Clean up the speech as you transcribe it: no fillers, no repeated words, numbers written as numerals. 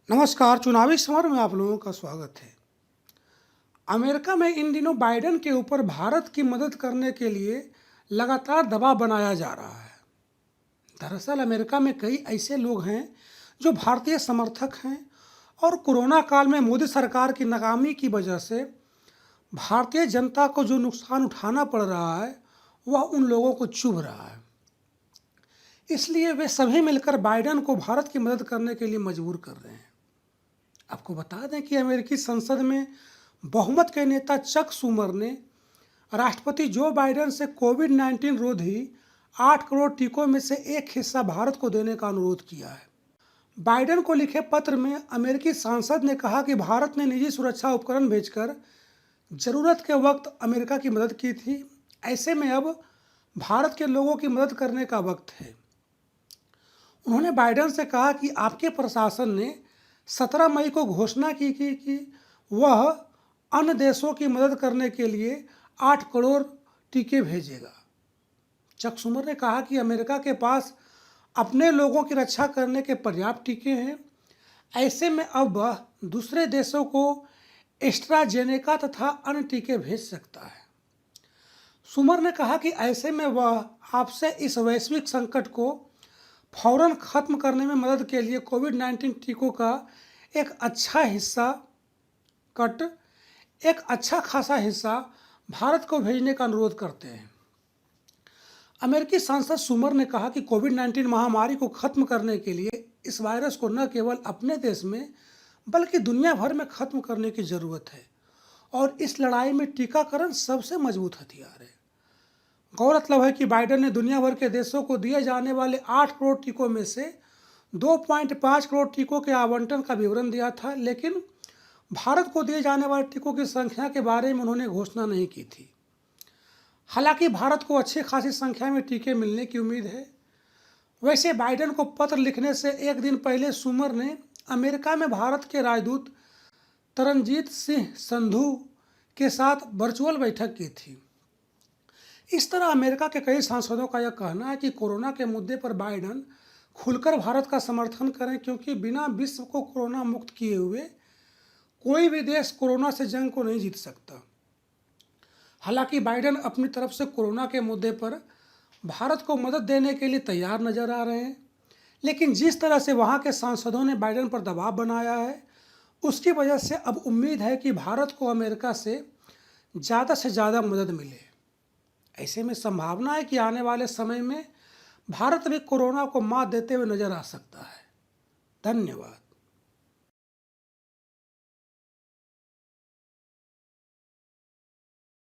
नमस्कार। चुनावी समर में आप लोगों का स्वागत है। अमेरिका में इन दिनों बाइडेन के ऊपर भारत की मदद करने के लिए लगातार दबाव बनाया जा रहा है। दरअसल अमेरिका में कई ऐसे लोग हैं जो भारतीय समर्थक हैं और कोरोना काल में मोदी सरकार की नाकामी की वजह से भारतीय जनता को जो नुकसान उठाना पड़ रहा है वह उन लोगों को चुभ रहा है। इसलिए वे सभी मिलकर बाइडेन को भारत की मदद करने के लिए मजबूर कर रहे हैं। आपको बता दें कि अमेरिकी संसद में बहुमत के नेता चक शूमर ने राष्ट्रपति जो बाइडेन से कोविड-19 रोधी 8 करोड़ टीकों में से एक हिस्सा भारत को देने का अनुरोध किया है। बाइडेन को लिखे पत्र में अमेरिकी सांसद ने कहा कि भारत ने निजी सुरक्षा उपकरण भेजकर जरूरत के वक्त अमेरिका की मदद की थी। ऐसे में अब भारत के लोगों की मदद करने का वक्त है। उन्होंने बाइडेन से कहा कि आपके प्रशासन ने 17 मई को घोषणा की कि वह अन्य देशों की मदद करने के लिए 8 करोड़ टीके भेजेगा। चक शूमर ने कहा कि अमेरिका के पास अपने लोगों की रक्षा करने के पर्याप्त टीके हैं। ऐसे में अब वह दूसरे देशों को एस्ट्राजेनेका तथा अन्य टीके भेज सकता है। शूमर ने कहा कि ऐसे में वह आपसे इस वैश्विक संकट को फौरन खत्म करने में मदद के लिए कोविड-19 टीकों का एक अच्छा खासा हिस्सा भारत को भेजने का अनुरोध करते हैं। अमेरिकी सांसद शूमर ने कहा कि कोविड-19 महामारी को खत्म करने के लिए इस वायरस को न केवल अपने देश में बल्कि दुनिया भर में खत्म करने की जरूरत है और इस लड़ाई में टीकाकरण सबसे मजबूत हथियार है। गौरतलब है कि बाइडेन ने दुनिया भर के देशों को दिए जाने वाले 8 करोड़ टीकों में से 2.5 करोड़ टीकों के आवंटन का विवरण दिया था, लेकिन भारत को दिए जाने वाले टीकों की संख्या के बारे में उन्होंने घोषणा नहीं की थी। हालांकि भारत को अच्छी खासी संख्या में टीके मिलने की उम्मीद है। वैसे बाइडेन को पत्र लिखने से एक दिन पहले शूमर ने अमेरिका में भारत के राजदूत तरनजीत सिंह संधू के साथ वर्चुअल बैठक की थी। इस तरह अमेरिका के कई सांसदों का यह कहना है कि कोरोना के मुद्दे पर बाइडेन खुलकर भारत का समर्थन करें, क्योंकि बिना विश्व को कोरोना मुक्त किए हुए कोई भी देश कोरोना से जंग को नहीं जीत सकता। हालांकि बाइडेन अपनी तरफ से कोरोना के मुद्दे पर भारत को मदद देने के लिए तैयार नजर आ रहे हैं, लेकिन जिस तरह से वहां के सांसदों ने बाइडेन पर दबाव बनाया है उसकी वजह से अब उम्मीद है कि भारत को अमेरिका से ज़्यादा मदद मिले। ऐसे में संभावना है कि आने वाले समय में भारत भी कोरोना को मात देते हुए नजर आ सकता है। धन्यवाद।